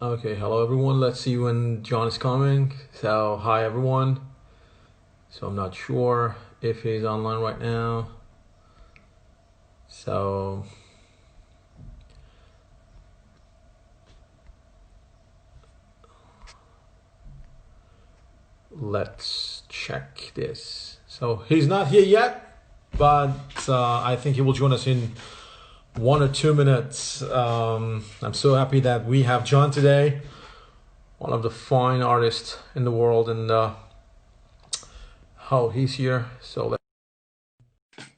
Okay, hello everyone. Let's see when John is coming. So, hi everyone. So, I'm not sure if he's online right now. So, let's check this. So, he's not here yet, but I think he will join us in 1 or 2 minutes. I'm so happy that we have John today, one of the fine artists in the world, and how he's here. So,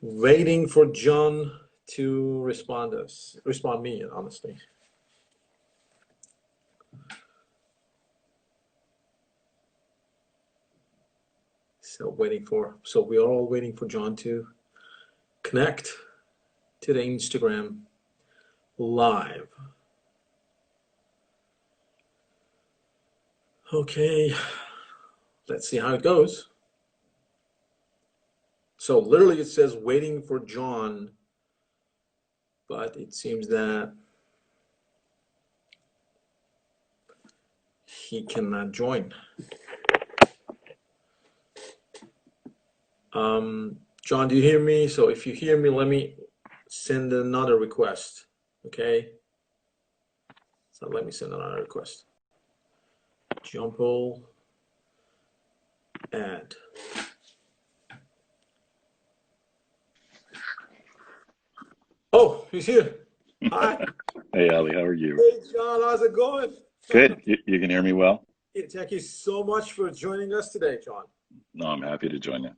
waiting for John to respond me, honestly. So we are all waiting for John to connect to the Instagram live. Okay, let's see how it goes. So literally it says waiting for John, but it seems that he cannot join. John, do you hear me? So if you hear me, let me send another request. Okay. So let me send another request. John Paul, add. Oh, he's here. Hi. Hey, Ali, how are you? Hey, John, how's it going? Good. You can hear me well? Thank you so much for joining us today, John. No, I'm happy to join you.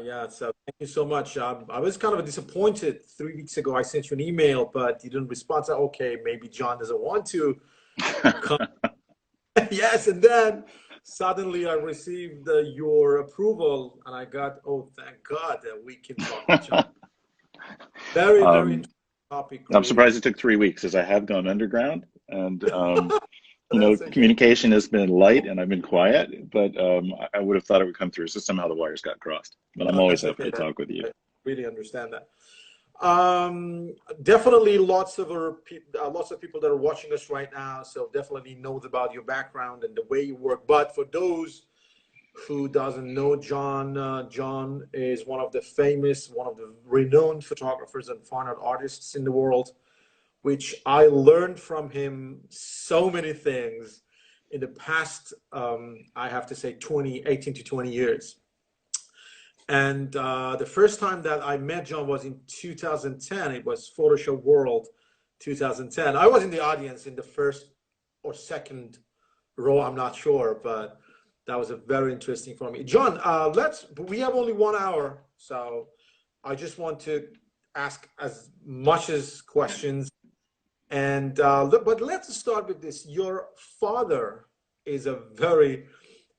Yeah, so thank you so much. I was kind of disappointed 3 weeks ago. I sent you an email, but you didn't respond. So, okay, maybe John doesn't want to come. Yes, and then suddenly I received your approval, and I got, oh, thank God that we can talk with John. Very, very Um, interesting topic, I'm really. surprised it took 3 weeks as I have gone underground and That's okay. communication has been light and I've been quiet, but I would have thought it would come through. So somehow the wires got crossed. But I'm No, always that's happy okay. to talk with you. I really understand that. Definitely lots of people that are watching us right now, so definitely knows about your background and the way you work. But for those who doesn't know John, John is one of the renowned photographers and fine art artists in the world, which I learned from him so many things in the past, I have to say 18 to 20 years. And the first time that I met John was in 2010. It was Photoshop World 2010. I was in the audience in the first or second row, I'm not sure, but that was a very interesting for me. John, we have only 1 hour, so I just want to ask as much as questions. And but let's start with this. Your father is a very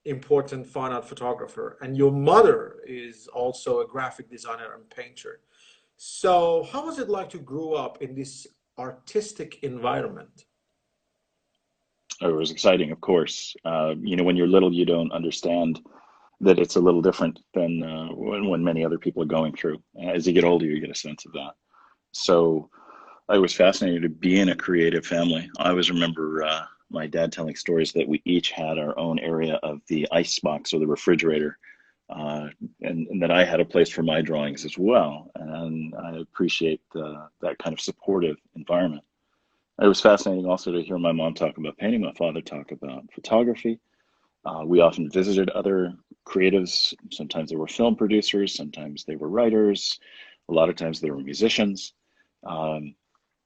important fine art photographer, and your mother is also a graphic designer and painter. So, how was it like to grow up in this artistic environment? It was exciting, of course. When you're little, you don't understand that it's a little different than when many other people are going through. As you get older, you get a sense of that. So I was fascinated to be in a creative family. I always remember my dad telling stories that we each had our own area of the ice box or the refrigerator, uh, and that I had a place for my drawings as well. And I appreciate that kind of supportive environment. It was fascinating also to hear my mom talk about painting, my father talk about photography. We often visited other creatives. Sometimes they were film producers, sometimes they were writers, a lot of times they were musicians. Um,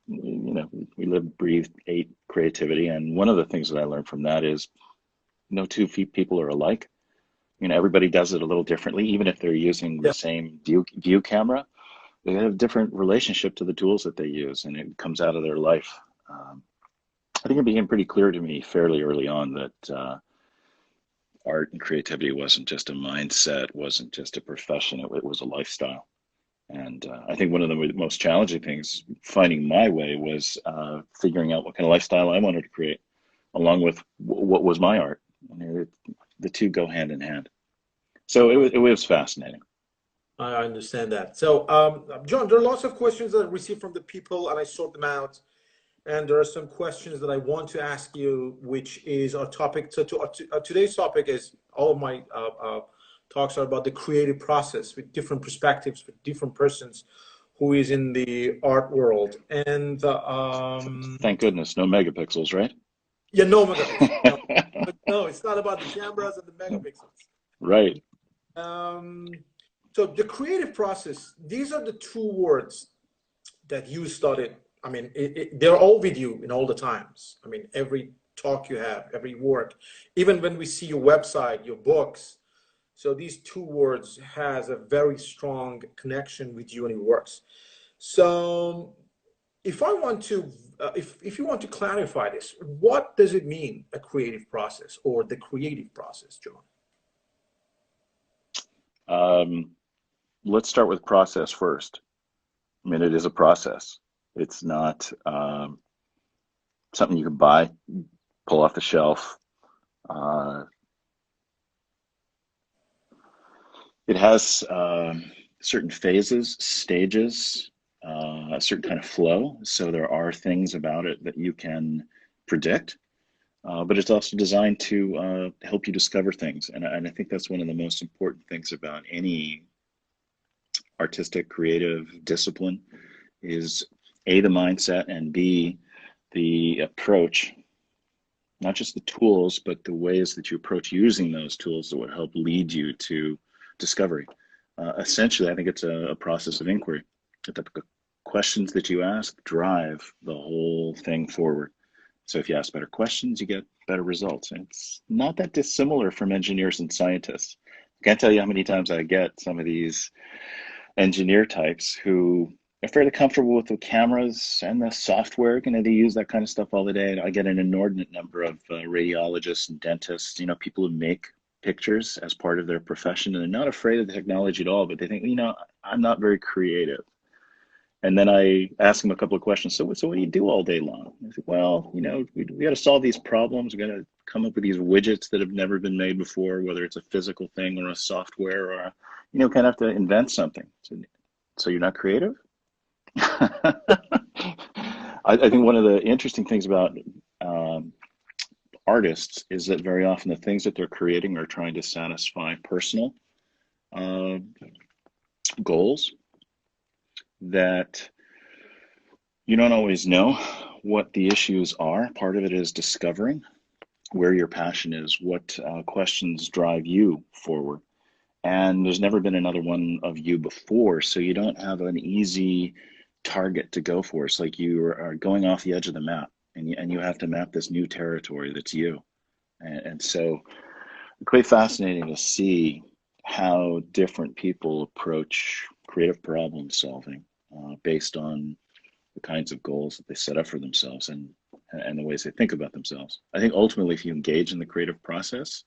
we lived, breathed, ate creativity. And one of the things that I learned from that is no two people are alike. Everybody does it a little differently, even if they're using the Yeah, same view camera. They have a different relationship to the tools that they use, and it comes out of their life. Um, I think it became pretty clear to me fairly early on that art and creativity wasn't just a mindset, wasn't just a profession, it was a lifestyle. And I think one of the most challenging things finding my way was figuring out what kind of lifestyle I wanted to create, along with what was my art. The two go hand in hand. So no, it was fascinating. I understand that. So, John, there are lots of questions that I received from the people, and I sort them out. and there are some questions that I want to ask you, which is our topic. So today's topic is, all of my talks are about the creative process with different perspectives, with different persons who is in the art world. And Thank goodness, no megapixels, right? yeah, no megapixels. No, but no, it's not about the cameras and the megapixels. Right. So the creative process, these are the two words that you studied. I mean, they're all with you in all the times. I mean, every talk you have, every work, even when we see your website, your books. So these two words has a very strong connection with you and your works. So if I want to, if you want to clarify this, what does it mean, a creative process or the creative process, John? Let's start with process first. I mean, it is a process. It's not something you can buy, pull off the shelf. It has certain phases, stages, a certain kind of flow. So there are things about it that you can predict, but it's also designed to help you discover things. And I think that's one of the most important things about any artistic, creative discipline is A, the mindset, and B, the approach, not just the tools, but the ways that you approach using those tools that would help lead you to discovery. Essentially, I think it's a process of inquiry. The questions that you ask drive the whole thing forward. So if you ask better questions, you get better results. And it's not that dissimilar from engineers and scientists. I can't tell you how many times I get some of these engineer types who are fairly comfortable with the cameras and the software. You know, they use that kind of stuff all the day. And I get an inordinate number of radiologists and dentists, you know, people who make pictures as part of their profession, and they're not afraid of the technology at all, but they think, you know, I'm not very creative. And then I ask them a couple of questions. So what do you do all day long? I say, well, you know, we got to solve these problems. We got to come up with these widgets that have never been made before, whether it's a physical thing or a software, or, you know, kind of have to invent something. So you're not creative? I think one of the interesting things about artists is that very often the things that they're creating are trying to satisfy personal goals that you don't always know what the issues are. Part of it is discovering where your passion is, what questions drive you forward. And there's never been another one of you before, so you don't have an easy target to go for. It's like you are going off the edge of the map, and you have to map this new territory that's you. And so quite fascinating to see how different people approach creative problem solving based on the kinds of goals that they set up for themselves and the ways they think about themselves. I think ultimately, if you engage in the creative process,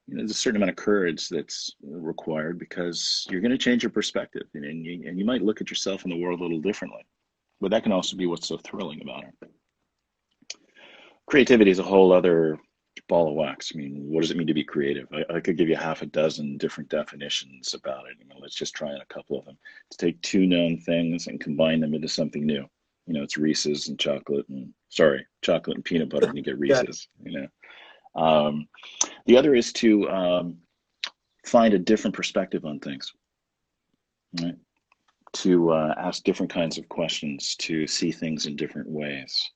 you know, there's a certain amount of courage that's required, because you're going to change your perspective, and you might look at yourself in the world a little differently. But that can also be what's so thrilling about it. Creativity is a whole other ball of wax. I mean, what does it mean to be creative? I could give you half a dozen different definitions about it. You know, let's just try on a couple of them. To take two known things and combine them into something new. You know, it's Reese's and chocolate and peanut butter, and you get Reese's. You know, the other is to find a different perspective on things. Right? To ask different kinds of questions, to see things in different ways.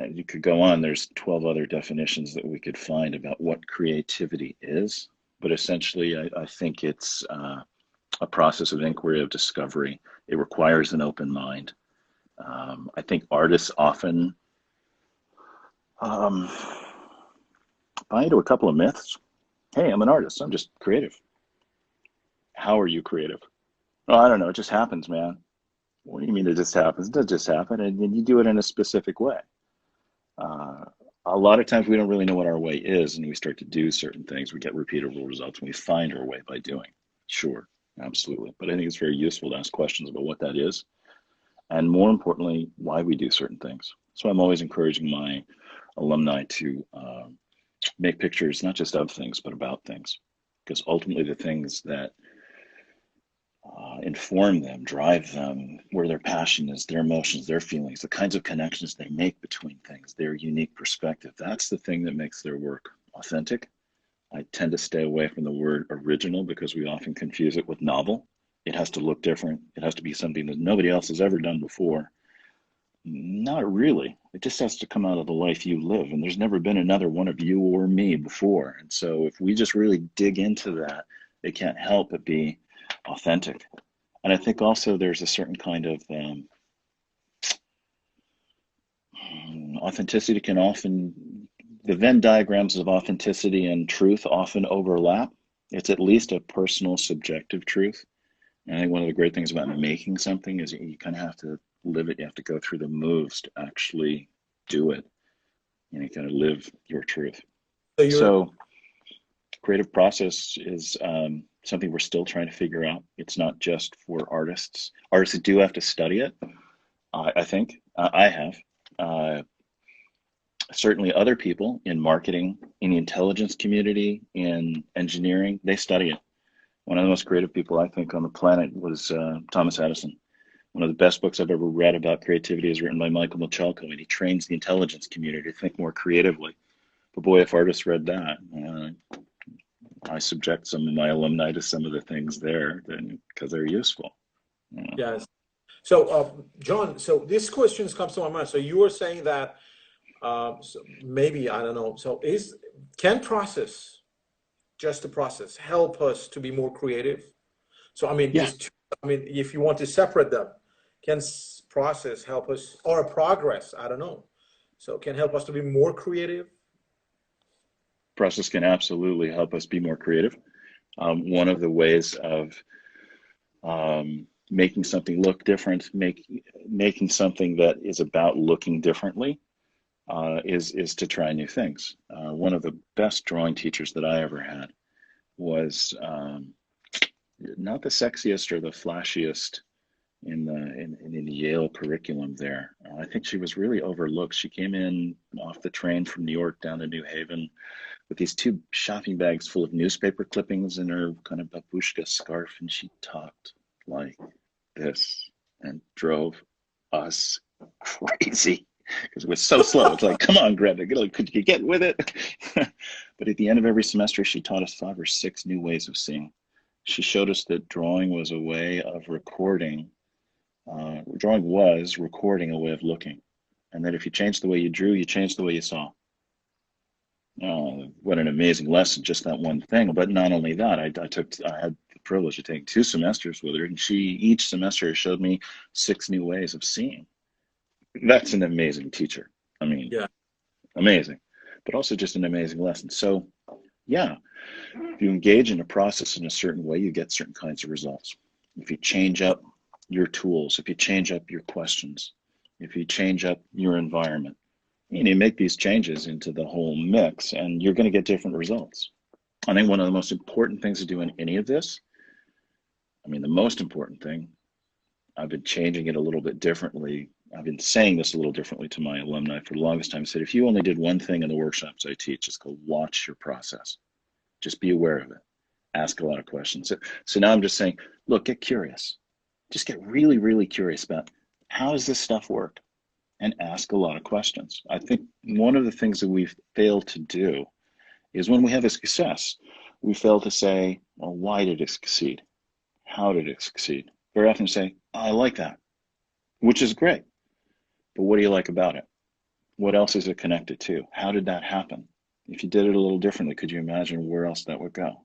And you could go on, there's 12 other definitions that we could find about what creativity is, but essentially I think it's a process of inquiry, of discovery. It requires an open mind. I think artists often buy into a couple of myths. Hey, I'm an artist, I'm just creative. How are you creative? Oh, I don't know, it just happens, man. What do you mean it just happens? It does just happen, and you do it in a specific way. A lot of times we don't really know what our way is, and we start to do certain things. We get repeatable results, and we find our way by doing. Sure, absolutely. But I think it's very useful to ask questions about what that is, and more importantly, why we do certain things. So I'm always encouraging my alumni to make pictures, not just of things, but about things. Because ultimately the things that inform them, drive them, where their passion is, their emotions, their feelings, the kinds of connections they make between things, their unique perspective. That's the thing that makes their work authentic. I tend to stay away from the word original because we often confuse it with novel. It has to look different. It has to be something that nobody else has ever done before. Not really. It just has to come out of the life you live. And there's never been another one of you or me before. And so if we just really dig into that, it can't help but be authentic. And I think also there's a certain kind of authenticity can often, the Venn diagrams of authenticity and truth often overlap. It's at least a personal, subjective truth. And I think one of the great things about making something is you kind of have to live it. You have to go through the moves to actually do it. You kind of live your truth. So creative process is something we're still trying to figure out. It's not just for artists. Artists do have to study it, I think. I have. Certainly other people in marketing, in the intelligence community, in engineering, they study it. One of the most creative people I think on the planet was Thomas Edison. One of the best books I've ever read about creativity is written by Michael Michalko, and he trains the intelligence community to think more creatively. But boy, if artists read that, I subject some of my alumni to some of the things there because they're useful. Yes. So, John, so this question comes to my mind. So you were saying that so maybe, I don't know. So can process, just the process, help us to be more creative? So, I mean, Yeah. if you want to separate them, can process help us, or progress, I don't know. So can help us to be more creative? Process can absolutely help us be more creative. One of the ways of making something look different, making something that is about looking differently, is to try new things. One of the best drawing teachers that I ever had was not the sexiest or the flashiest in the Yale curriculum there. I think she was really overlooked. She came in off the train from New York down to New Haven with these 2 shopping bags full of newspaper clippings in her kind of babushka scarf, and she talked like this and drove us crazy because it was so slow. It's like, come on, Greta, could you get with it? But at the end of every semester, she taught us 5 or 6 new ways of seeing. She showed us that drawing was a way of recording. Drawing was recording a way of looking, and that if you changed the way you drew, you changed the way you saw. What an amazing lesson, just that one thing. But not only that, I had the privilege of taking 2 semesters with her, and each semester showed me 6 new ways of seeing. That's an amazing teacher. I mean, yeah, amazing, but also just an amazing lesson. So yeah, if you engage in a process in a certain way, you get certain kinds of results. If you change up your tools, if you change up your questions, if you change up your environment, you make these changes into the whole mix, and you're going to get different results. I think one of the most important things to do in any of this, the most important thing, I've been changing it a little bit differently. I've been saying this a little differently to my alumni for the longest time. I said, if you only did one thing in the workshops I teach, it's called watch your process. Just be aware of it. Ask a lot of questions. So now I'm just saying, look, get curious. Just get really, really curious about how does this stuff work? And ask a lot of questions. I think one of the things that we've failed to do is when we have a success, we fail to say, well, why did it succeed? How did it succeed? Very often say, oh, I like that, which is great. But what do you like about it? What else is it connected to? How did that happen? If you did it a little differently, could you imagine where else that would go?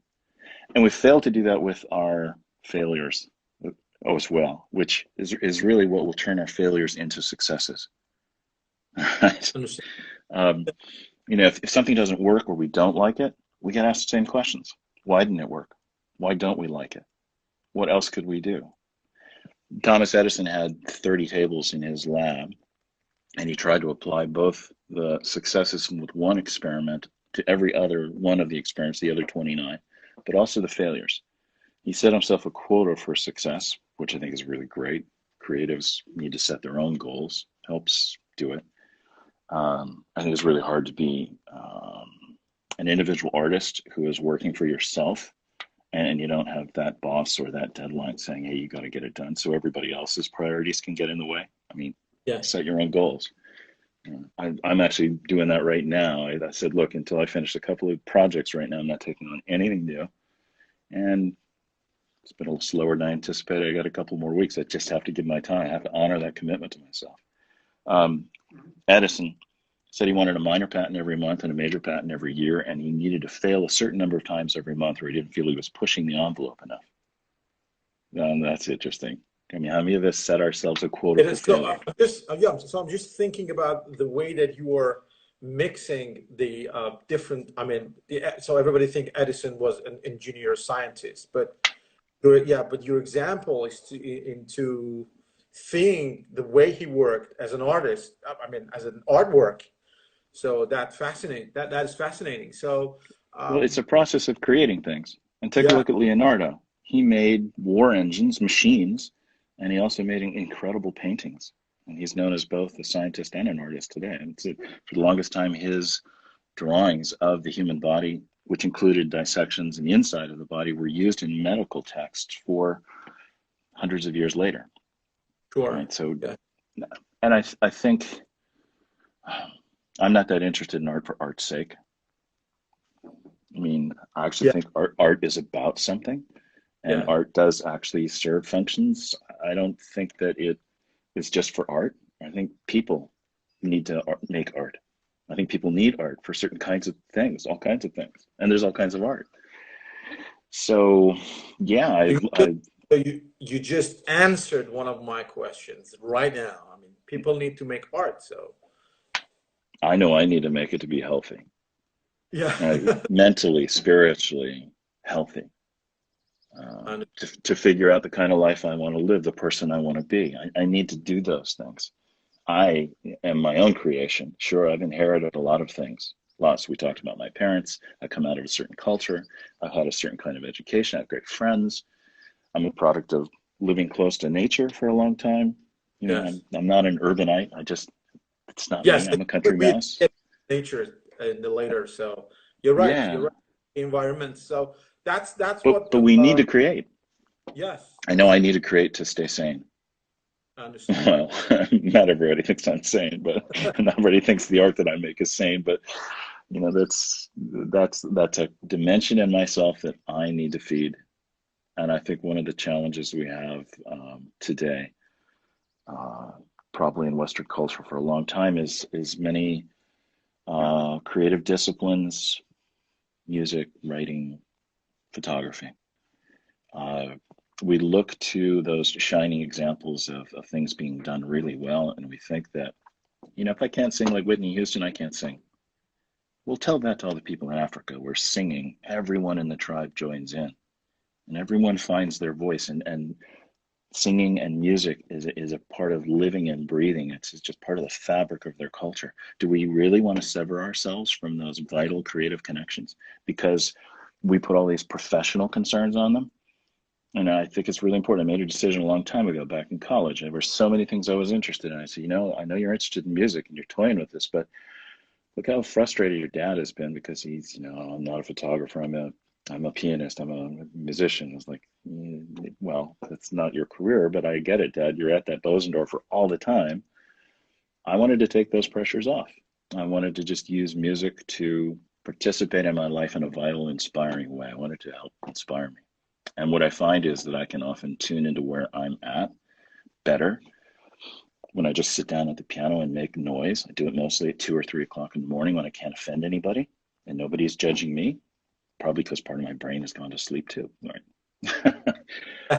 And we fail to do that with our failures as well, which is really what will turn our failures into successes. Right? If something doesn't work or we don't like it, we got to ask the same questions. Why didn't it work? Why don't we like it? What else could we do? Thomas Edison had 30 tables in his lab, and he tried to apply both the successes with one experiment to every other one of the experiments, the other 29, but also the failures. He set himself a quota for success, which I think is really great. Creatives need to set their own goals, helps do it. I think it's really hard to be an individual artist who is working for yourself and you don't have that boss or that deadline saying, hey, you got to get it done, so everybody else's priorities can get in the way. I mean, Yeah. set your own goals. I'm actually doing that right now. I said, look, until I finish a couple of projects right now, I'm not taking on anything new. And it's been a little slower than I anticipated. I got a couple more weeks. I just have to give my time. I have to honor that commitment to myself. Edison said he wanted a minor patent every month and a major patent every year, and he needed to fail a certain number of times every month, or he didn't feel he was pushing the envelope enough. That's interesting. I mean, how many of us set ourselves a quota for failure? So I'm just thinking about the way that you are mixing the different. I mean, so everybody think Edison was an engineer, scientist, but your example is into seeing the way he worked as an artist. I mean, as an artwork. So that is fascinating. So Well, it's a process of creating things. And take a yeah, look at Leonardo. He made war engines, machines, and he also made incredible paintings. And he's known as both a scientist and an artist today. And for the longest time, his drawings of the human body, which included dissections in the inside of the body, were used in medical texts for hundreds of years later. sure. Right? So, Yeah. and I think I'm not that interested in art for art's sake. I mean, I actually Yeah. think art is about something, and Yeah. art does actually serve functions. I don't think that it is just for art. I think people need to make art. I think people need art for certain kinds of things, all kinds of things, and there's all kinds of art. So, yeah, You just answered one of my questions right now. I mean, people need to make art, so I know I need to make it to be healthy, yeah. mentally, spiritually healthy. And To figure out the kind of life I want to live, the person I want to be. I need to do those things. I am my own creation. Sure, I've inherited a lot of things. Lots. We talked about my parents. I come out of a certain culture. I've had a certain kind of education. I have great friends. I'm a product of living close to nature for a long time. You know, yes, I'm not an urbanite. It's not me. yes, I'm a country we mouse. get nature in the later. So you're right. You're Yeah, right. Environment. So that's what. but we need to create. Yes, I know I need to create to stay sane. I understand. Well, not everybody thinks I'm sane, but not everybody thinks the art that I make is sane. But you know, that's a dimension in myself that I need to feed. And I think one of the challenges we have today, uh, probably in Western culture for a long time, is many creative disciplines, music, writing, photography. Uh, we look to those shining examples of things being done really well, and we think that, you know, if I can't sing like Whitney Houston, I can't sing. We'll tell that to all the people in Africa. We're singing. Everyone in the tribe joins in, and everyone finds their voice. And singing and music is a part of living and breathing. It's just part of the fabric of their culture. Do we really want to sever ourselves from those vital creative connections because we put all these professional concerns on them? And I think it's really important. I made a decision a long time ago back in college. There were so many things I was interested in. I said, you know, I know you're interested in music and you're toying with this, but look how frustrated your dad has been because he's, you know, I'm not a photographer. I'm a pianist. I'm a musician. It's like, well, that's not your career, but I get it, Dad. You're at that Bosendorfer all the time. I wanted to take those pressures off. I wanted to just use music to participate in my life in a vital, inspiring way. I wanted to help inspire me. And what I find is that I can often tune into where I'm at better when I just sit down at the piano and make noise. I do it mostly at 2 or 3 o'clock in the morning when I can't offend anybody and nobody's judging me, probably because part of my brain has gone to sleep too. Right.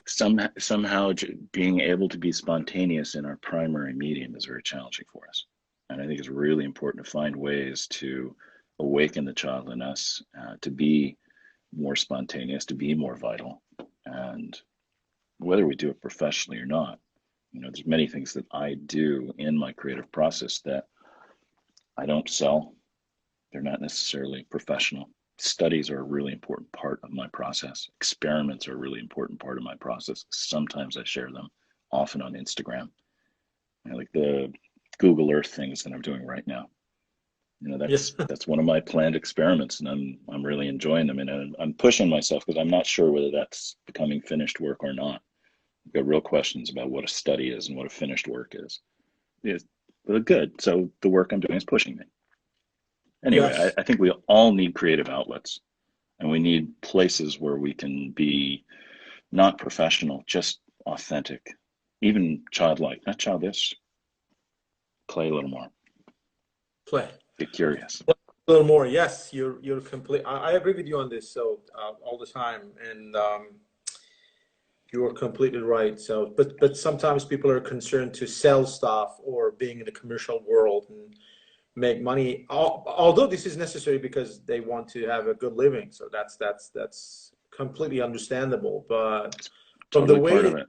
Somehow being able to be spontaneous in our primary medium is very challenging for us. And I think it's really important to find ways to awaken the child in us to be more spontaneous, to be more vital. And whether we do it professionally or not, you know, there's many things that I do in my creative process that I don't sell. They're not necessarily professional. Studies are a really important part of my process. Experiments are a really important part of my process. Sometimes I share them, often on Instagram. You know, like the Google Earth things that I'm doing right now. You know, Yeah. that's one of my planned experiments, and I'm really enjoying them. And I'm pushing myself because I'm not sure whether that's becoming finished work or not. I've got real questions about what a study is and what a finished work is. It's but good. So the work I'm doing is pushing me. Anyway, Yes. I think we all need creative outlets, and we need places where we can be not professional, just authentic, even childlike, not childish. Play a little more, Play. get curious. A little more. Yes, you're complete. I agree with you on this. So all the time, and you are completely right. So, but sometimes people are concerned to sell stuff or being in the commercial world and make money. Although this is necessary because they want to have a good living. So that's completely understandable. But It's from the totally way part of that it.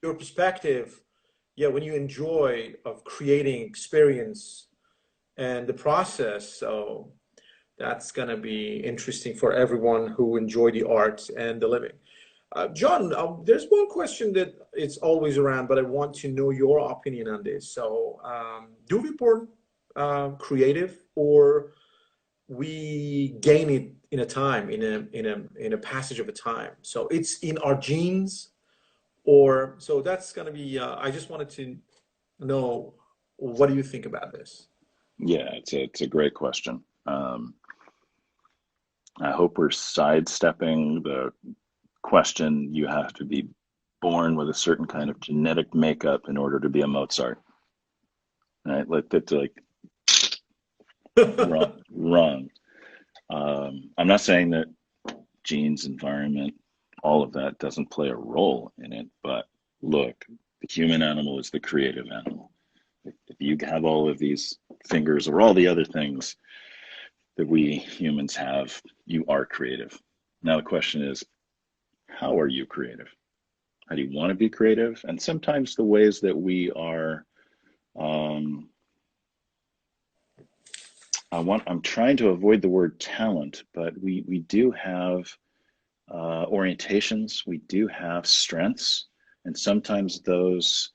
your perspective, yeah, when you enjoy of creating experience and the process, so that's going to be interesting for everyone who enjoy the arts and the living. John, there's one question that it's always around, but I want to know your opinion on this. So, do we born creative, or we gain it in a time, in a passage of a time? So it's in our genes, or so that's going to be. I just wanted to know, what do you think about this? Yeah, it's a great question. I hope we're sidestepping the question. You have to be born with a certain kind of genetic makeup in order to be a Mozart, right? Like that's like wrong, wrong. I'm not saying that genes, environment, all of that doesn't play a role in it, but look, the human animal is the creative animal. If you have all of these fingers or all the other things that we humans have, you are creative. Now the question is, how are you creative? How do you want to be creative? And sometimes the ways that we are, um, I'm trying to avoid the word talent, but we do have orientations, we do have strengths, and sometimes those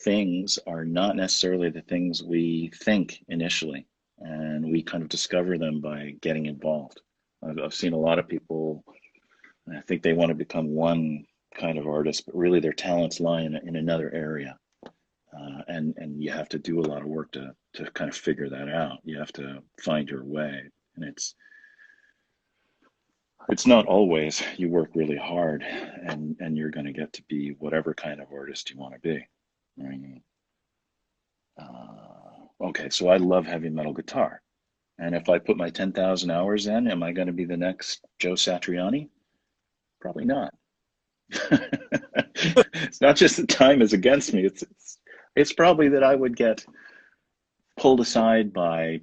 things are not necessarily the things we think initially, and we kind of discover them by getting involved. I've seen a lot of people, I think they want to become one kind of artist, but really their talents lie in another area. And you have to do a lot of work to kind of figure that out. You have to find your way. And it's not always you work really hard and you're going to get to be whatever kind of artist you want to be. Right? Okay, so I love heavy metal guitar. And if I put my 10,000 hours in, am I going to be the next Joe Satriani? Probably not. It's not just that time is against me. It's probably that I would get pulled aside by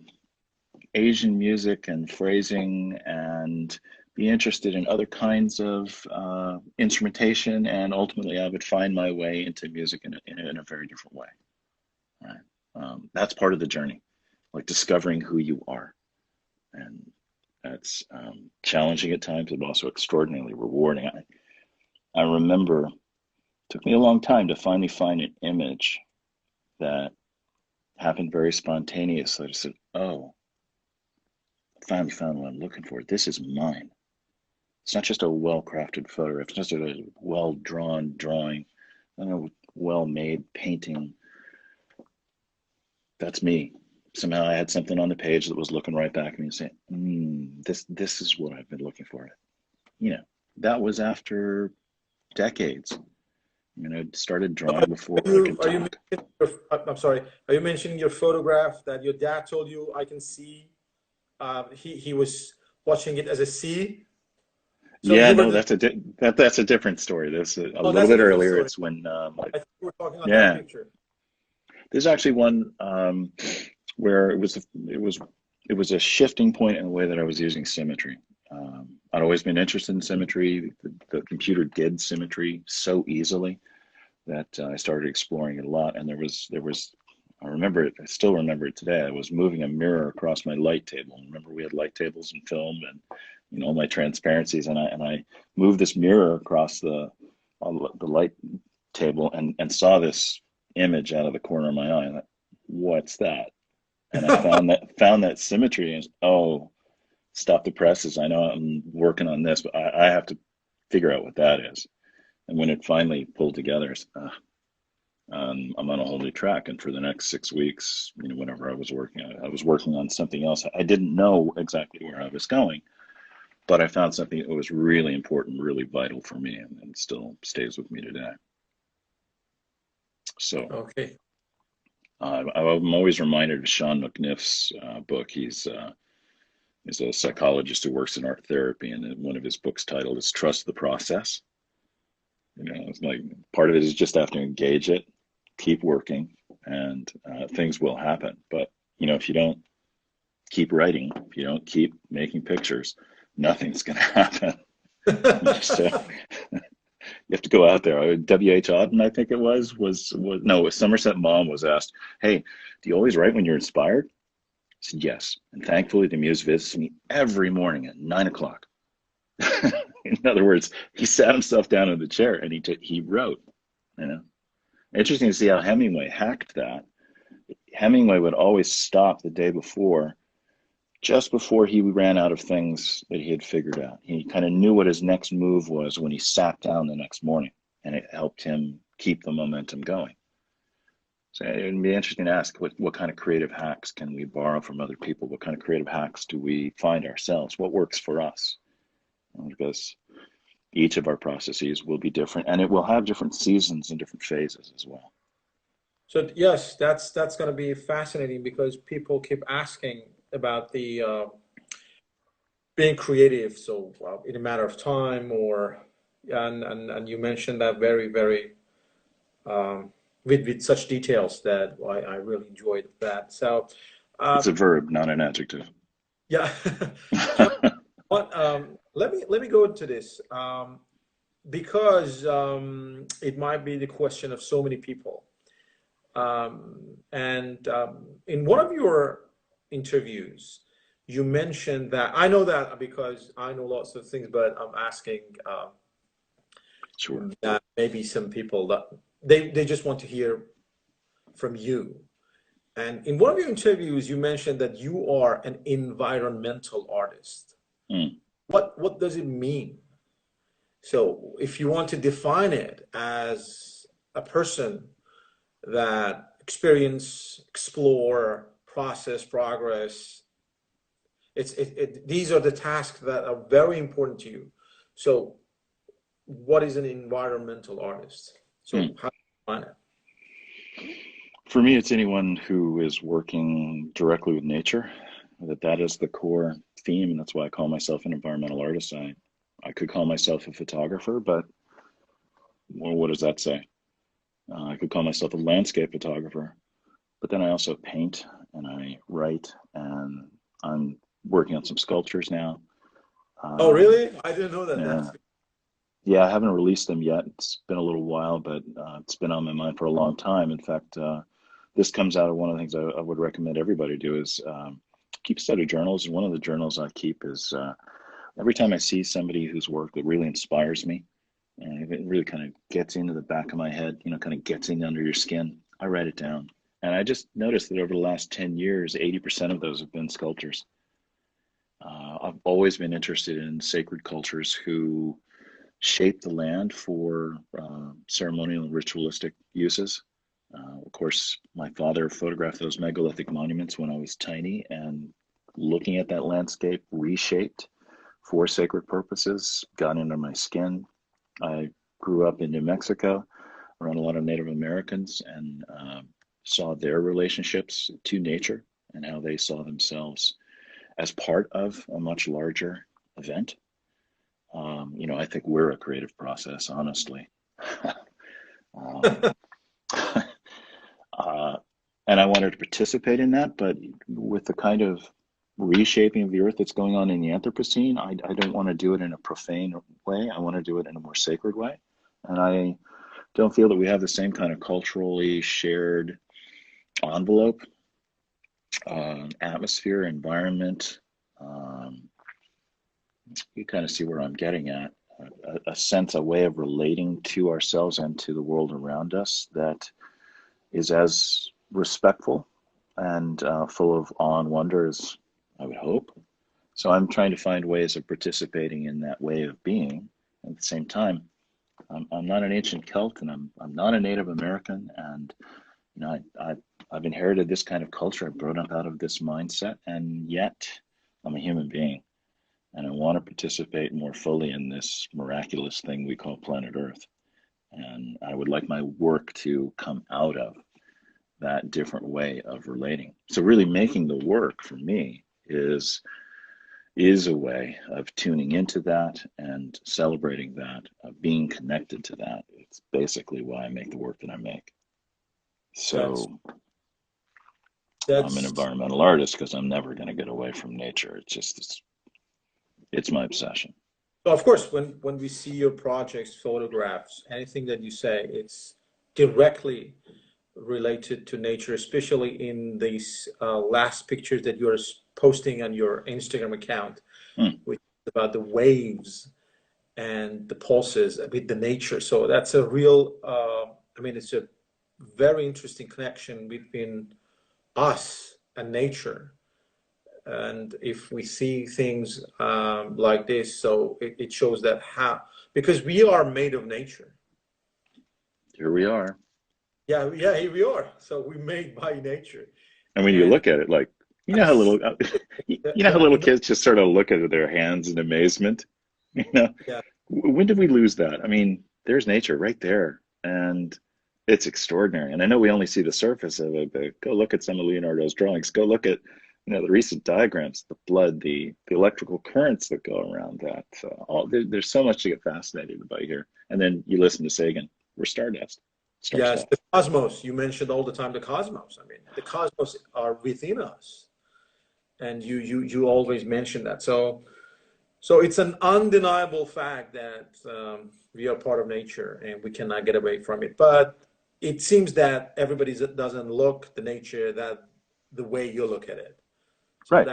Asian music and phrasing and be interested in other kinds of instrumentation, and ultimately I would find my way into music in a very different way. Right? That's part of the journey, like discovering who you are, and that's challenging at times, but also extraordinarily rewarding. I remember it took me a long time to finally find an image that happened very spontaneously. I said, "Oh, I finally found what I'm looking for. This is mine." It's not just a well-crafted photograph. It's just a well-drawn drawing, a well-made painting. That's me. Somehow I had something on the page that was looking right back at me and saying, this is what I've been looking for. You know, that was after decades. You know, I started drawing before I could Are you talk. I'm sorry. Are you mentioning your photograph that your dad told you I can see? He was watching it as a C. So Yeah, you were no, the. that's a different story. This a Oh, little that's a bit different earlier. story. It's when I think we were talking about that yeah, picture. there's actually one where it was a shifting point in the way that I was using symmetry. I'd always been interested in symmetry. The computer did symmetry so easily that I started exploring it a lot. And there was I remember it. I still remember it today. I was moving a mirror across my light table. Remember, we had light tables in film, and you know all my transparencies, and I moved this mirror across the light table and saw this image out of the corner of my eye. And I, what's that? And I found that symmetry, and oh, stop the presses. I know I'm working on this, but I have to figure out what that is. And when it finally pulled together, I'm on a whole new track. And for the next 6 weeks, whenever I was working on something else. I didn't know exactly where I was going, but I found something that was really important, really vital for me, and still stays with me today. So Okay. I'm always reminded of Sean McNiff's book. He's a psychologist who works in art therapy, and one of his books titled is Trust the Process. It's like part of it is just have to engage it, keep working, and things will happen. But, if you don't keep writing, if you don't keep making pictures, nothing's going to happen. So you have to go out there. W.H. Auden, I think it was no, Somerset Maugham was asked, hey, do you always write when you're inspired? I said, yes. And thankfully, the muse visits me every morning at 9:00. In other words, he sat himself down in the chair and he wrote. Interesting to see how Hemingway hacked that. Hemingway would always stop the day before, just before he ran out of things that he had figured out. He kind of knew what his next move was when he sat down the next morning, and it helped him keep the momentum going. So it would be interesting to ask what kind of creative hacks can we borrow from other people? What kind of creative hacks do we find ourselves? What works for us? Because each of our processes will be different, and it will have different seasons and different phases as well. So yes, that's going to be fascinating because people keep asking about the being creative. So in a matter of time, and you mentioned that very, very with such details that I really enjoyed that. So it's a verb, not an adjective. Yeah. So, let me go into this because it might be the question of so many people. And in one of your interviews, you mentioned that I know that because I know lots of things, but I'm asking Sure. that maybe some people that they just want to hear from you. And in one of your interviews, you mentioned that you are an environmental artist. Mm. What does it mean? So if you want to define it as a person that explore, process, progress, these are the tasks that are very important to you. So what is an environmental artist? So how do you define it? For me, it's anyone who is working directly with nature. That is the core theme, and that's why I call myself an environmental artist. I could call myself a photographer, but well, what does that say? I could call myself a landscape photographer, but then I also paint and I write, and I'm working on some sculptures now. Oh, really? I didn't know that. Yeah. Yeah, I haven't released them yet. It's been a little while, but it's been on my mind for a long time. In fact, this comes out of one of the things I would recommend everybody do is keep a set of journals. One of the journals I keep is every time I see somebody whose work that really inspires me, and it really kind of gets into the back of my head, kind of gets in under your skin, I write it down. And I just noticed that over the last 10 years, 80% of those have been sculptures. I've always been interested in sacred cultures who shape the land for ceremonial and ritualistic uses. Of course, my father photographed those megalithic monuments when I was tiny, and looking at that landscape reshaped for sacred purposes got into my skin. I grew up in New Mexico around a lot of Native Americans and saw their relationships to nature and how they saw themselves as part of a much larger event. I think we're a creative process, honestly. And I wanted to participate in that, but with the kind of reshaping of the earth that's going on in the Anthropocene, I don't want to do it in a profane way. I want to do it in a more sacred way. And I don't feel that we have the same kind of culturally shared envelope, atmosphere, environment. You kind of see where I'm getting at. A sense, a way of relating to ourselves and to the world around us that is as respectful and full of awe and wonders, I would hope. So I'm trying to find ways of participating in that way of being. At the same time, I'm not an ancient Celt, and I'm not a Native American, and you know I've inherited this kind of culture. I've grown up out of this mindset, and yet I'm a human being, and I want to participate more fully in this miraculous thing we call planet Earth. And I would like my work to come out of that different way of relating. So really making the work for me is a way of tuning into that and celebrating that, being connected to that. It's basically why I make the work that I make. That's So I'm an that's environmental artist because I'm never going to get away from nature. It's my obsession. so of course when we see your projects, photographs, anything that you say, it's directly related to nature, especially in these last pictures that you're posting on your Instagram account, Hmm. which is about the waves and the pulses with the nature. So that's a real, I mean, it's a very interesting connection between us and nature. And if we see things like this, so it shows that how, because we are made of nature. Here we are. Yeah, yeah, here we are. So we made by nature. And when you And look at it, like, you know how that's little, you know how little kids just sort of look at their hands in amazement? You know, yeah, when did we lose that? I mean, there's nature right there, and it's extraordinary. And I know we only see the surface of it, but go look at some of Leonardo's drawings. Go look at, the recent diagrams, the blood, the electrical currents that go around that. There's so much to get fascinated by here. And then you listen to Sagan. We're stardust, star yes, stuff. the cosmos. You mentioned all the time the cosmos. I mean, the cosmos are within us, and you always mention that. So it's an undeniable fact that we are part of nature and we cannot get away from it. But it seems that everybody doesn't look the nature that the way you look at it. So Right.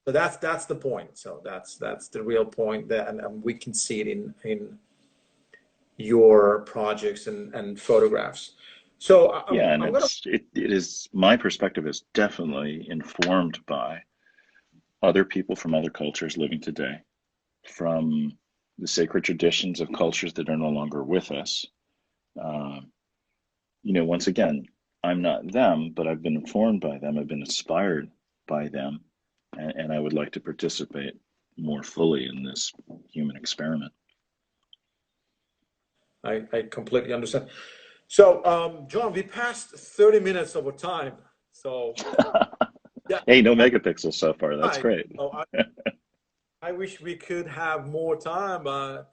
that's the point. So that's the real point that, and we can see it in your projects and photographs. So Yeah, and I'm gonna it is, my perspective is definitely informed by other people from other cultures living today, from the sacred traditions of cultures that are no longer with us. Um, Once again, I'm not them, but I've been informed by them. I've been inspired by them, and I would like to participate more fully in this human experiment. I completely understand. So John, we passed 30 minutes over time. So yeah, Hey, no megapixels so far. That's right. great. So I wish we could have more time, but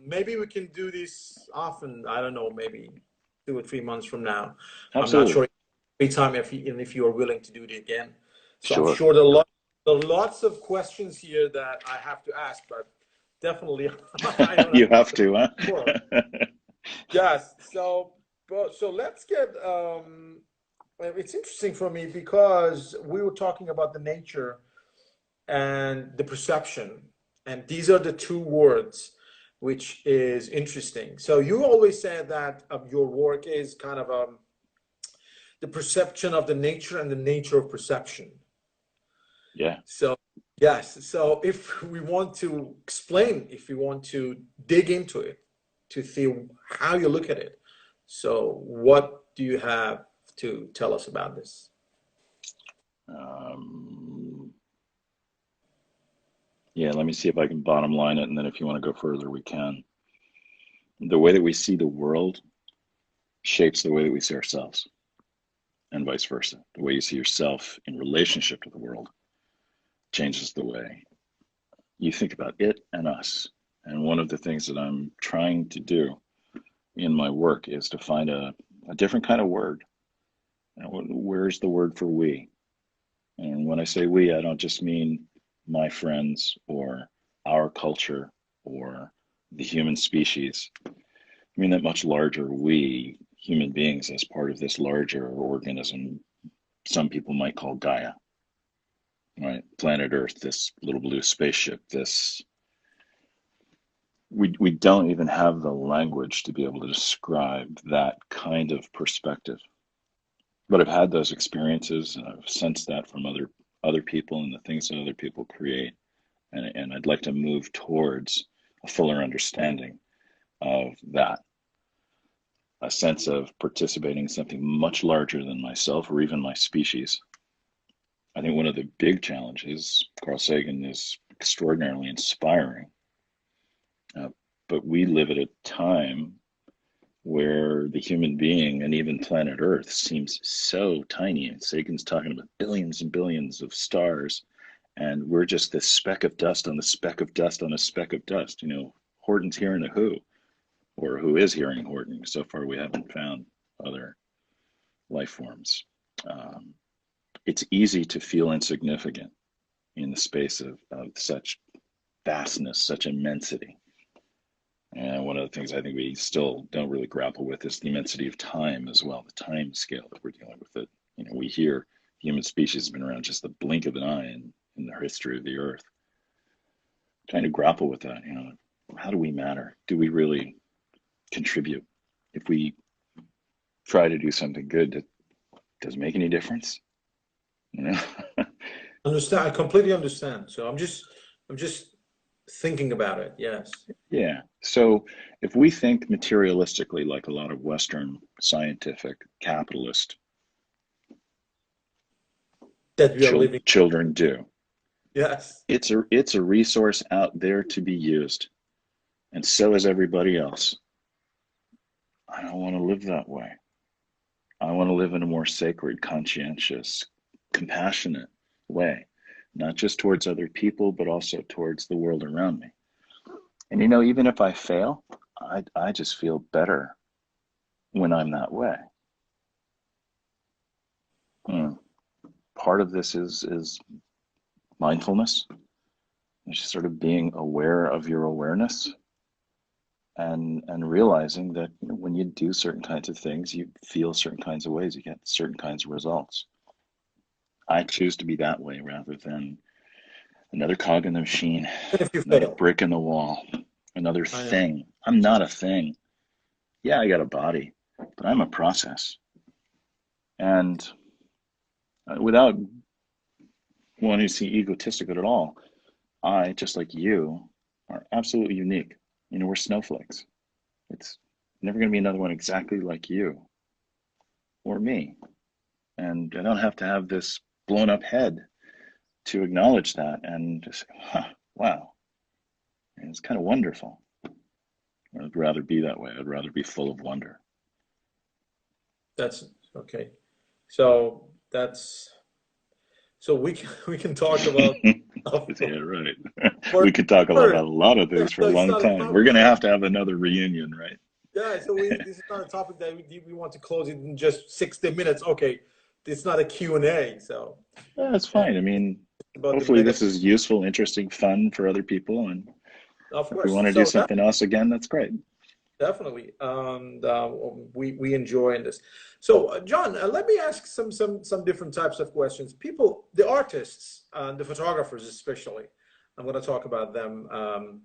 maybe we can do this often. I don't know, maybe 2 or 3 months from now. I'm not Absolutely. sure every time if you are willing to do it again. So I'm Sure. sure there are lots of questions here that I have to ask, but definitely I don't You have have the to, more. huh? Yes. So let's get. It's interesting for me because we were talking about the nature and the perception. And these are the two words which is interesting. So you always said that your work is kind of the perception of the nature and the nature of perception. Yeah. So yes, so if we want to explain, if we want to dig into it, to see how you look at it, so what do you have to tell us about this? Um, yeah, let me see if I can bottom line it, and then if you want to go further, we can. The way that we see the world shapes the way that we see ourselves, and vice versa. The way you see yourself in relationship to the world changes the way you think about it and us. And one of the things that I'm trying to do in my work is to find a different kind of word. Where's the word for we? And when I say we, I don't just mean my friends or our culture or the human species. I mean that much larger we, human beings, as part of this larger organism some people might call Gaia, right? Planet Earth, this little blue spaceship, this we don't even have the language to be able to describe that kind of perspective. But I've had those experiences, and I've sensed that from other people and the things that other people create, and I'd like to move towards a fuller understanding of that, a sense of participating in something much larger than myself or even my species. I think one of the big challenges, Carl Sagan is extraordinarily inspiring, uh, but we live at a time where the human being and even planet Earth seems so tiny. And Sagan's talking about billions and billions of stars, and we're just this speck of dust on the speck of dust on a speck of dust. You know, Horton's hearing a who, or who is hearing Horton. So far, we haven't found other life forms. Um, it's easy to feel insignificant in the space of such vastness, such immensity. And one of the things I think we still don't really grapple with is the immensity of time as well, the time scale that we're dealing with. It, you know, we hear human species has been around just the blink of an eye in the history of the Earth. Trying to grapple with that, you know, how do we matter? Do we really contribute? If we try to do something good, does it make any difference? You know? Understand. I completely understand. So I'm just thinking about it. Yes. Yeah. So if we think materialistically, like a lot of Western scientific capitalist That we are living. children do, Yes. it's a resource out there to be used, and so is everybody else. I don't want to live that way. I want to live in a more sacred, conscientious, compassionate way, not just towards other people, but also towards the world around me. And you know, even if I fail, I just feel better when I'm that way. Hmm. Part of this is mindfulness, it's just sort of being aware of your awareness, and realizing that, you know, when you do certain kinds of things, you feel certain kinds of ways, you get certain kinds of results. I choose to be that way rather than another cog in the machine, Even if you another fail. brick in the wall, another I know. thing. I'm not a thing. Yeah, I got a body, but I'm a process. And without wanting to see egotistical at all, I, just like you, are absolutely unique. You know, we're snowflakes. It's never going to be another one exactly like you or me. And I don't have to have this blown up head to acknowledge that and just, wow, and it's kind of wonderful. I'd rather be that way. I'd rather be full of wonder. That's okay. So that's so we can talk about Yeah, right. for We could talk about sure. a lot of Yeah, things for a so it's long not a time. We're topic going to that have another reunion, right? yeah, so this is not a topic that we want to close it in just 60 minutes. Okay. It's not a Q&A, so Yeah, that's and fine. I mean, about the hopefully mega this is useful, interesting, fun for other people. And of if we course. want to do So that something else again, that's great. definitely. And we enjoy in this. So John, let me ask some different types of questions. People, the artists, the photographers especially. I'm going to talk about them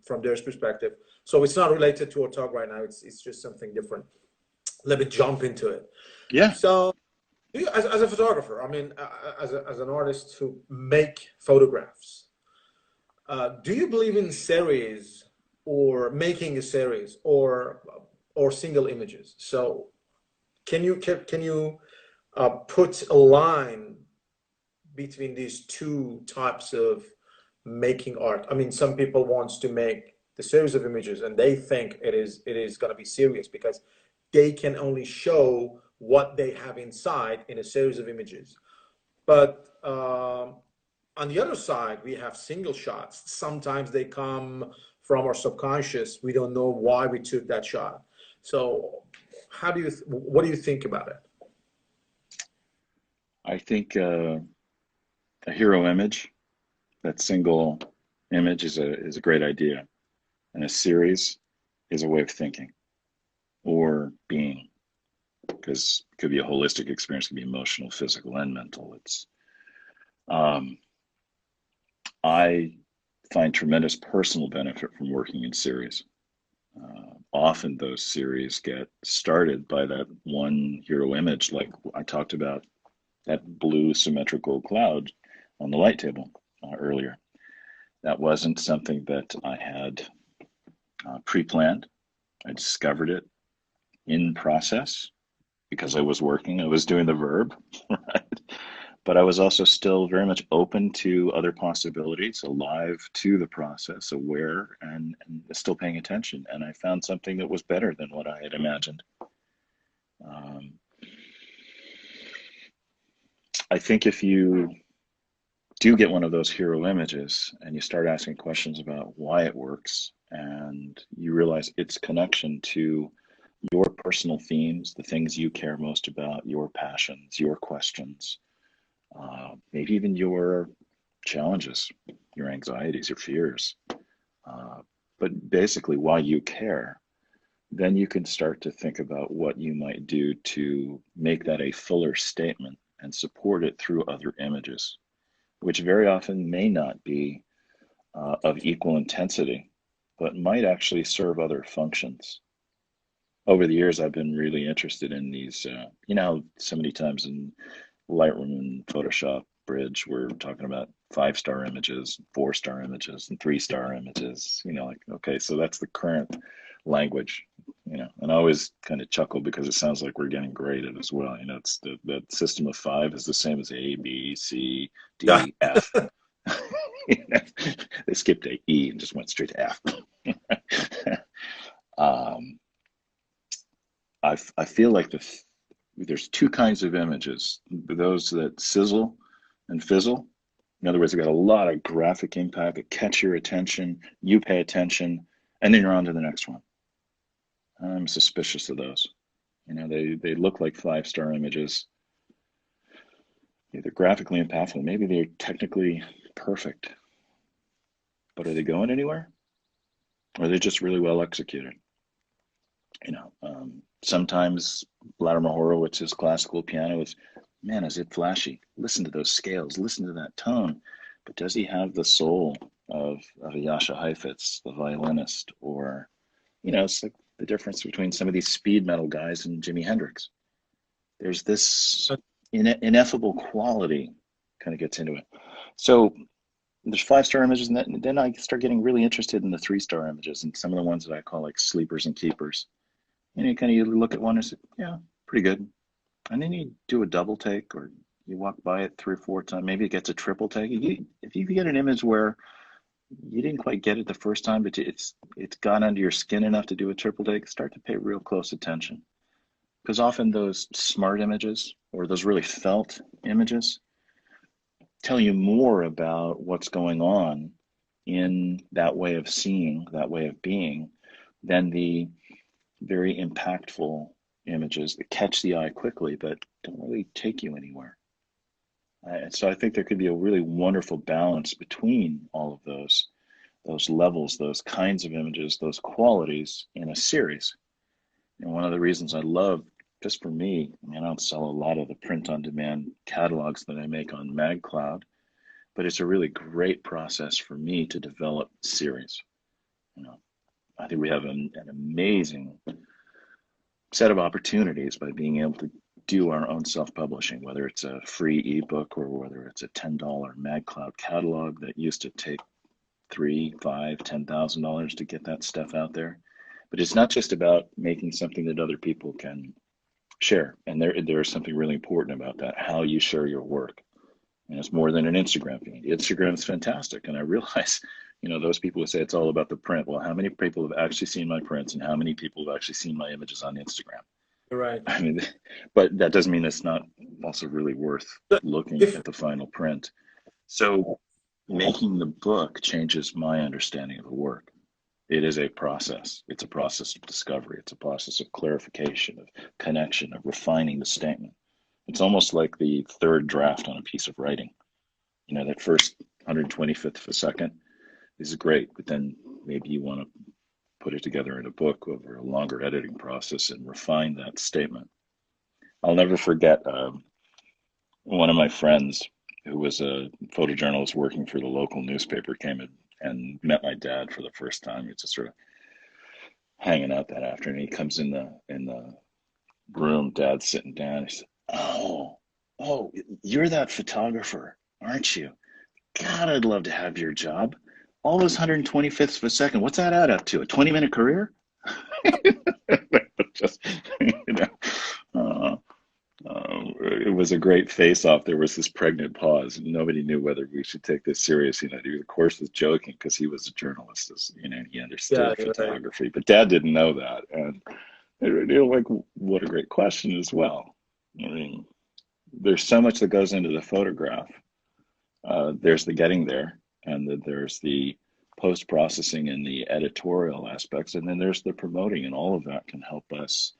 from their perspective. So it's not related to our talk right now. It's just something different. Let me jump into it. Yeah. So, as a photographer, I mean, as an artist who make photographs, do you believe in series or making a series or single images? So, can you put a line between these two types of making art? I mean, some people wants to make the series of images and they think it is going to be serious because they can only show what they have inside in a series of images. But on the other side, we have single shots. Sometimes they come from our subconscious. We don't know why we took that shot. So, what do you think about it? I think a hero image, that single image, is a great idea. And a series is a way of thinking or being, because it could be a holistic experience, it could be emotional, physical, and mental. It's um, I find tremendous personal benefit from working in series. Often those series get started by that one hero image, like I talked about that blue symmetrical cloud on the light table earlier. That wasn't something that I had pre-planned. I discovered it in process because I was working, I was doing the verb, right? But I was also still very much open to other possibilities, alive to the process, aware, and still paying attention. And I found something that was better than what I had imagined. Um, I think if you do get one of those hero images and you start asking questions about why it works, and you realize its connection to your personal themes, the things you care most about, your passions, your questions, maybe even your challenges, your anxieties, your fears, but basically why you care, then you can start to think about what you might do to make that a fuller statement and support it through other images, which very often may not be of equal intensity, but might actually serve other functions. Over the years, I've been really interested in these, you know, so many times in Lightroom and Photoshop, Bridge, we're talking about 5-star images, 4-star images, and 3-star images. You know, like, okay, so that's the current language, you know, and I always kind of chuckle because it sounds like we're getting graded as well. You know, it's the system of 5 is the same as A, B, C, Yeah. D, F. They skipped a E and just went straight to F. um, I feel like there's two kinds of images: those that sizzle and fizzle. In other words, they got a lot of graphic impact that catch your attention, you pay attention, and then you're on to the next one. I'm suspicious of those. You know, they look like 5-star images. They're graphically impactful. Maybe they're technically perfect, but are they going anywhere? Or are they just really well executed? You know, sometimes Vladimir Horowitz's classical piano is, man, is it flashy? Listen to those scales, listen to that tone. But does he have the soul of a Jascha Heifetz, the violinist? Or, you know, it's like the difference between some of these speed metal guys and Jimi Hendrix. There's this ineffable quality kind of gets into it. So there's 5-star images, and then I start getting really interested in the 3-star images and some of the ones that I call like sleepers and keepers. And you kind of look at one and say, yeah, pretty good. And then you do a double take, or you walk by it 3 or 4 times. Maybe it gets a triple take. If you get an image where you didn't quite get it the first time, but it's gone under your skin enough to do a triple take, start to pay real close attention. Because often those smart images or those really felt images tell you more about what's going on in that way of seeing, that way of being, than the very impactful images that catch the eye quickly but don't really take you anywhere. So I think there could be a really wonderful balance between all of those levels, those kinds of images, those qualities in a series. And one of the reasons I love, just for me, I mean, I don't sell a lot of the print-on-demand catalogs that I make on MagCloud, but it's a really great process for me to develop series. You know, I think we have an amazing set of opportunities by being able to do our own self-publishing, whether it's a free ebook or whether it's a $10 MagCloud catalog that used to take $3, $5, $10,000 to get that stuff out there. But it's not just about making something that other people can share. And there is something really important about that, how you share your work. And it's more than an Instagram feed. Instagram is fantastic. And I realize, you know, those people who say it's all about the print. Well, how many people have actually seen my prints and how many people have actually seen my images on Instagram? You're right. I mean, but that doesn't mean it's not also really worth looking at the final print. So making the book changes my understanding of the work. It is a process. It's a process of discovery. It's a process of clarification, of connection, of refining the statement. It's almost like the third draft on a piece of writing. You know, that first 125th of a second is great, but then maybe you want to put it together in a book over a longer editing process and refine that statement. I'll never forget one of my friends who was a photojournalist working for the local newspaper came in and met my dad for the first time. He's just sort of hanging out that afternoon. He comes in the room, dad's sitting down. He said, "Oh, you're that photographer, aren't you? God, I'd love to have your job. All those 125ths of a second, what's that add up to? A 20-minute career?" Just, you know, uh, it was a great face-off. There was this pregnant pause. Nobody knew whether we should take this serious. He of course was joking because he was a journalist, he Yeah, understood you're right. photography. But Dad didn't know that, and like, what a great question as well. I mean, there's so much that goes into the photograph. There's the getting there, and there's the post-processing and the editorial aspects, and then there's the promoting, and all of that can help us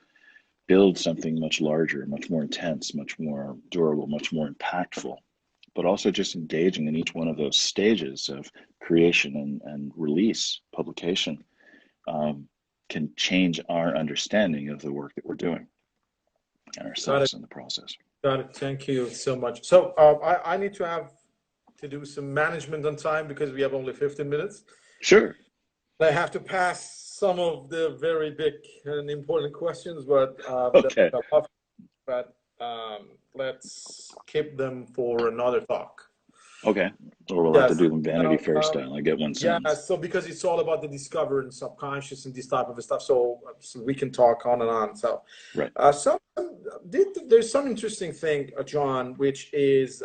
build something much larger, much more intense, much more durable, much more impactful. But also just engaging in each one of those stages of creation and release, publication, can change our understanding of the work that we're doing and Got it. ourselves in the process. Got it. Thank you so much. So I need to do some management on time because we have only 15 minutes. Sure. I have to pass some of the very big and important questions, but Okay. but let's keep them for another talk. Okay. Or we'll have to Yes. do them Vanity Now, Fair style. I get one yeah. sentence. So because it's all about the discovery and subconscious and this type of stuff, so we can talk on and on. So, Right. there's some interesting thing, John, which is,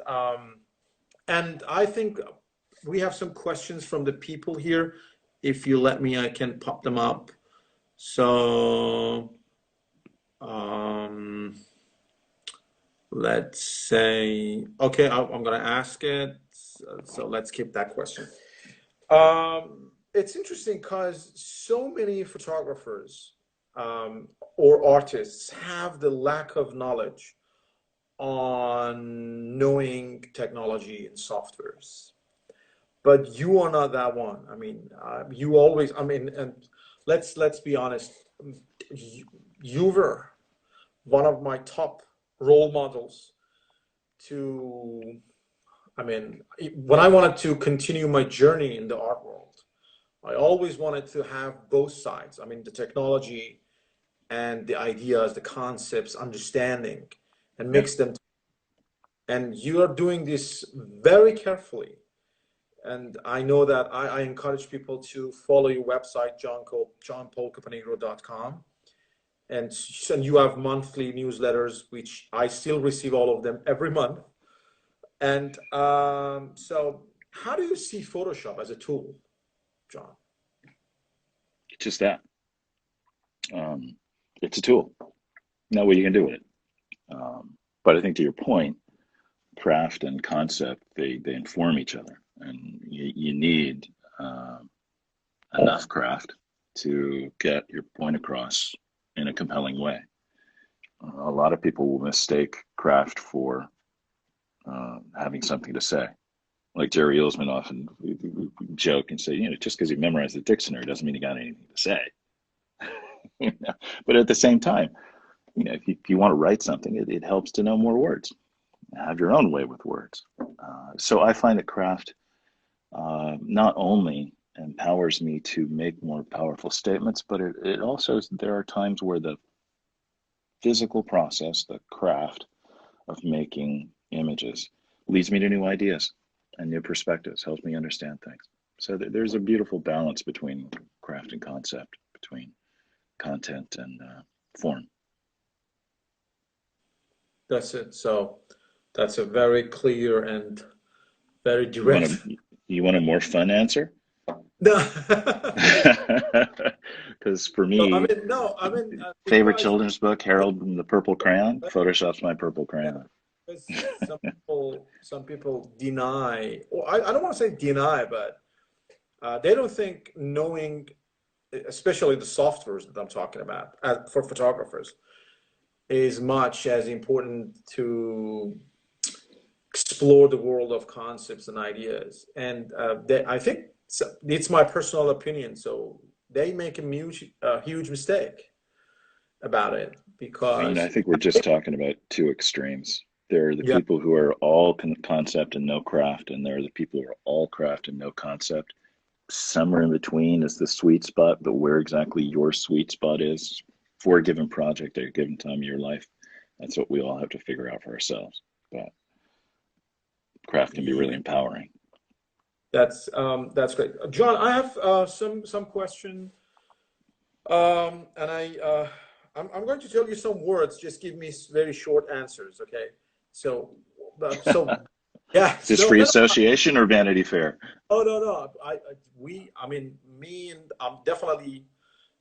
and I think we have some questions from the people here. If you let me, I can pop them up. So, let's say, okay, I'm going to ask it. So let's keep that question. It's interesting because so many photographers or artists have the lack of knowledge on knowing technology and softwares. But you are not that one. I mean, you always. I mean, and let's be honest. You were one of my top role models to. I mean, when I wanted to continue my journey in the art world, I always wanted to have both sides. I mean, the technology and the ideas, the concepts, understanding, and Yeah. mix them. And you are doing this very carefully. And I know that I encourage people to follow your website, johnpaulcaponigro.com. And you have monthly newsletters, which I still receive all of them every month. And so, how do you see Photoshop as a tool, John? It's just that. It's a tool. Know what you can do with it. But I think to your point, craft and concept, they inform each other. And you need enough craft to get your point across in a compelling way. A lot of people will mistake craft for having something to say. Like Jerry Uelsman often joke and say, just because you memorized the dictionary doesn't mean you got anything to say. But at the same time, if you want to write something, it helps to know more words. Have your own way with words. So I find that craft not only empowers me to make more powerful statements, but it also, there are times where the physical process, the craft of making images, leads me to new ideas and new perspectives, helps me understand things. So there's a beautiful balance between craft and concept, between content and form. That's it. So that's a very clear and very direct. You want a more fun answer? No. Because for No, me, favorite because children's book, Harold and the Purple Crayon. Photoshop's my purple crayon. because some people deny, or I don't want to say deny, but they don't think knowing, especially the softwares that I'm talking about for photographers, is much as important to explore the world of concepts and ideas. And I think it's my personal opinion. So they make a huge mistake about it I because think we're just talking about two extremes. There are the yeah, people who are all concept and no craft, and there are the people who are all craft and no concept. Somewhere in between is the sweet spot, but where exactly your sweet spot is for a given project at a given time of your life, that's what we all have to figure out for ourselves. that craft can be really empowering. That's great. John, I have some question, and I'm going to tell you some words. Just give me very short answers, okay? So, yeah. Is this No, free no, no, association or Vanity Fair? oh, no, no. I mean, me and definitely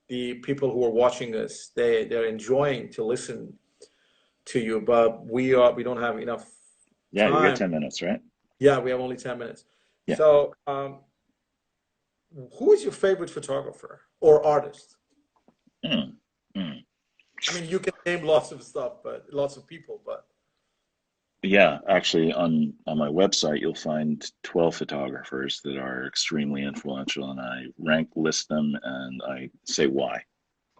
the people who are watching this. They're enjoying to listen to you, but we don't have enough Yeah, you got time. 10 minutes, right? Yeah, we have only 10 minutes. Yeah. So, who is your favorite photographer or artist? Mm, mm. I mean, you can name lots of stuff, but lots of people, but Yeah, actually, on my website, you'll find 12 photographers that are extremely influential, and I rank list them and I say why.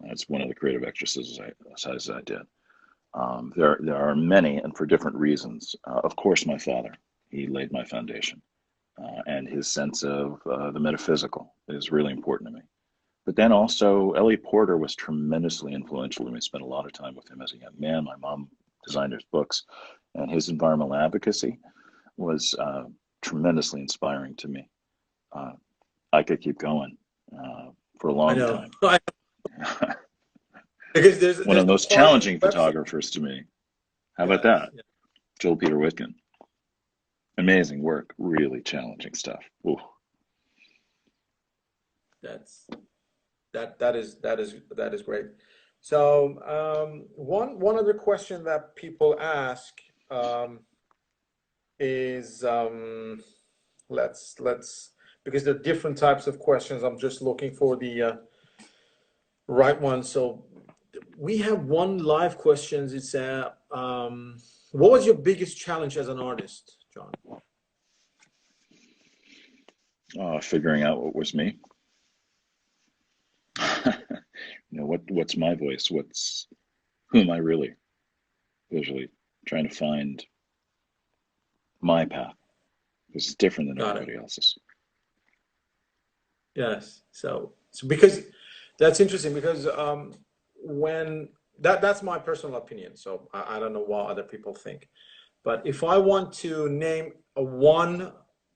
That's one of the creative exercises I did. There are many, and for different reasons. Of course, my father, he laid my foundation, and his sense of the metaphysical is really important to me. But then also, Elliot Porter was tremendously influential to me. I spent a lot of time with him as a young man. My mom designed his books, and his environmental advocacy was tremendously inspiring to me. Uh, I could keep going for a I long know. time. Because One of there's the the most part on challenging the website. photographers to me. How about Yes, that? yeah, Joel Peter Whitkin. Amazing work, really challenging stuff. Ooh. that's that is great. So, one other question that people ask is let's because there are different types of questions. I'm just looking for the right one. So we have one live questions. It's what was your biggest challenge as an artist, John? Figuring out what was me. What's my voice? Who am I really? Visually trying to find my path. This is different than Got it. everybody else's. Yes. So because that's interesting because when that's my personal opinion. So I don't know what other people think. But if I want to name one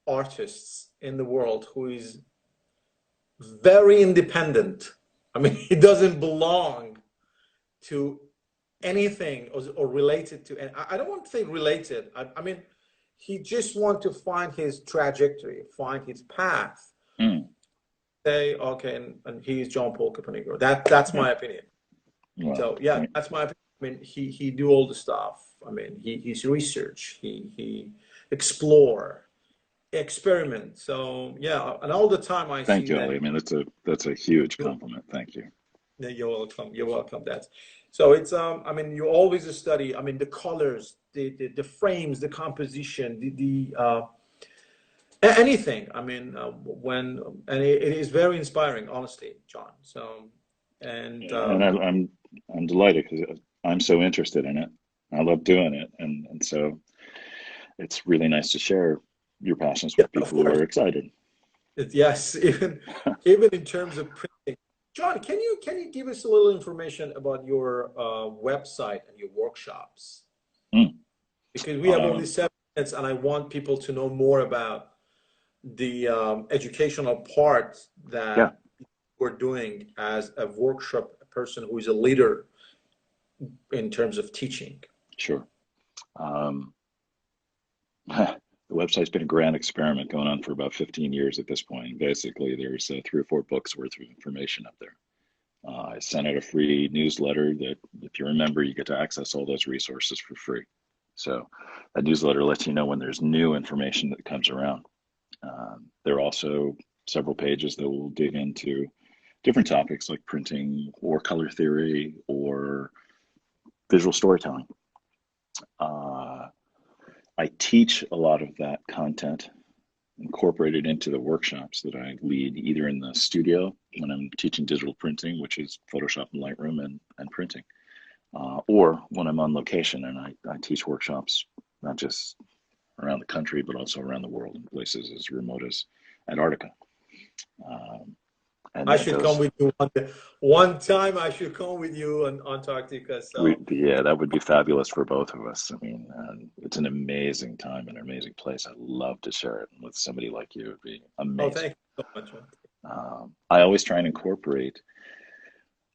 artist in the world who is very independent, I mean, he doesn't belong to anything or related to, and I don't want to say related. I mean, he just want to find his trajectory, find his path. Mm, Say, okay, and he's John Paul Caponigro. That's yeah. my opinion. Well, So yeah, that's my opinion. I mean, he do all the stuff. I mean, he's research. He explore, experiment. So yeah, and all the time I thank see you, that. Ollie. I mean, that's a huge compliment. Thank you. You're welcome. You're welcome. That's so it's I mean, you always study. I mean, the colors, the frames, the composition, anything. I mean, when and it is very inspiring, honestly, John. So and And I'm delighted because I'm so interested in it. I love doing it, and so it's really nice to share your passions yeah, with of people who course, are excited. yes, even in terms of printing. John, can you give us a little information about your website and your workshops? Mm. Because we have only Um, 7 minutes, and I want people to know more about the educational part yeah, that we're doing as a workshop person who is a leader in terms of teaching. sure. Um, the website's been a grand experiment going on for about 15 years at this point. Basically, there's 3 or 4 books worth of information up there. I sent out a free newsletter that, if you remember, you get to access all those resources for free. So that newsletter lets you know when there's new information that comes around. There are also several pages that will dig into different topics like printing or color theory or visual storytelling. Uh, I teach a lot of that content incorporated into the workshops that I lead, either in the studio when I'm teaching digital printing, which is Photoshop and Lightroom and printing, or when I'm on location and I teach workshops, not just around the country, but also around the world in places as remote as Antarctica. Um, And I that should come goes, with you one day. One time I should come with you on Antarctica. So, yeah, that would be fabulous for both of us. I mean, it's an amazing time and an amazing place. I'd love to share it with somebody like you. It would be oh, amazing. thank you so much, man. I always try and incorporate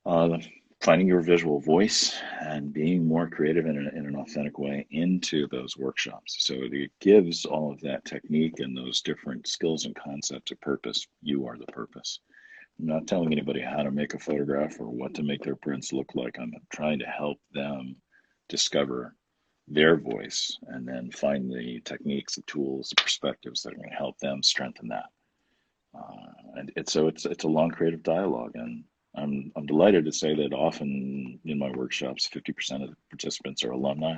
uh, finding your visual voice and being more creative in an authentic way into those workshops. So it gives all of that technique and those different skills and concepts a purpose. You are the purpose. I'm not telling anybody how to make a photograph or what to make their prints look like. I'm trying to help them discover their voice and then find the techniques, the tools, the perspectives that are going to help them strengthen that. And it's a long creative dialogue, and I'm delighted to say that often in my workshops, 50% of the participants are alumni.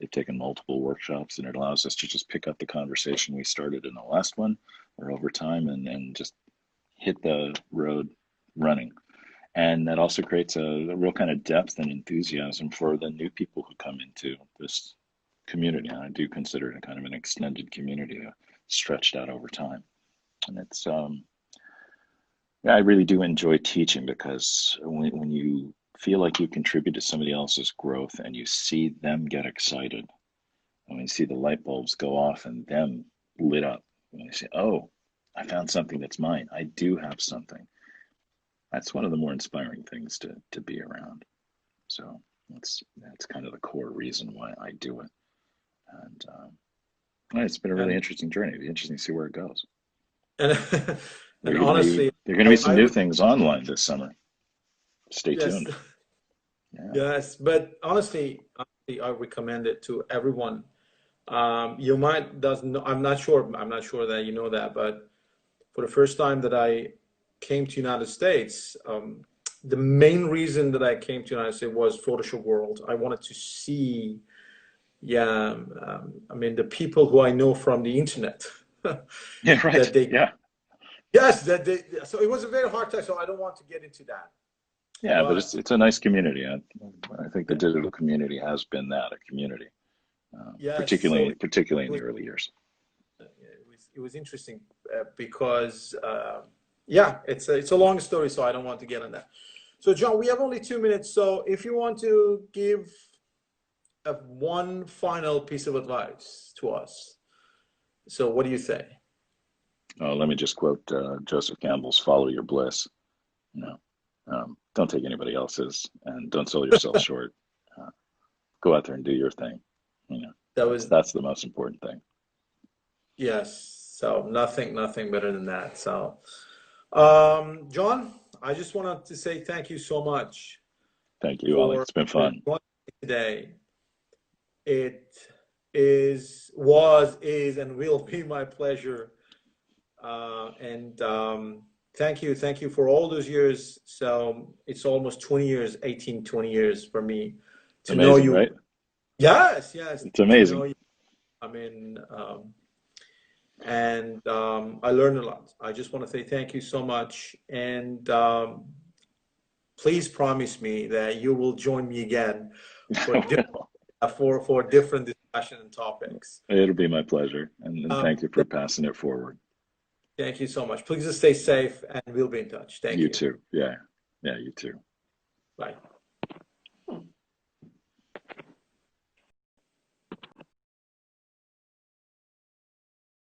They've taken multiple workshops, and it allows us to just pick up the conversation we started in the last one or over time and just hit the road running. And that also creates a real kind of depth and enthusiasm for the new people who come into this community. And I do consider it a kind of an extended community stretched out over time. And it's, yeah, I really do enjoy teaching because when you feel like you contribute to somebody else's growth and you see them get excited, and you see the light bulbs go off and them lit up, and you say, oh, I found something that's mine. I do have something. That's one of the more inspiring things to be around. So that's kind of the core reason why I do it. And it's been a really And interesting journey. It'll be interesting to see where it goes. and There and are going to be honestly, there are going to be some new things online this summer. Stay yes, tuned. Yeah. yes, but honestly, I recommend it to everyone. You might doesn't know, I'm not sure that you know that, but for the first time that I came to United States, the main reason that I came to United States was Photoshop World. I wanted to see, yeah, I mean, the people who I know from the internet, Yeah, right. that they, Yeah. yes, that they, so it was a very hard time. So I don't want to get into that, Yeah, but but it's a nice community. I think the yeah, digital community has been that, a community, yes. So particularly it in the was, early years. it was interesting because, yeah, it's a long story, so I don't want to get on that. So, John, we have only 2 minutes. So, if you want to give one final piece of advice to us, so what do you say? Let me just quote Joseph Campbell's "Follow your bliss." You know, don't take anybody else's, and don't sell yourself short. Uh, Go out there and do your thing. You know, That was, that's the most important thing. yes. So, nothing better than that. So, John, I just wanted to say thank you so much Thank you, Ollie. for It's been for fun. joining me today. It is, and will be my pleasure. And thank you for all those years. So it's almost 20 years, 18, 20 years for me to know Amazing, you. right? Yes, yes, It's to know amazing. you. I mean, and I learned a lot. I just want to say thank you so much. And please promise me that you will join me again for Well, for different discussion and topics. it'll be my pleasure, and Um, thank you for passing it forward. Thank you so much. Please just stay safe and we'll be in touch. Thank You you. too. Yeah, yeah, you too. Bye.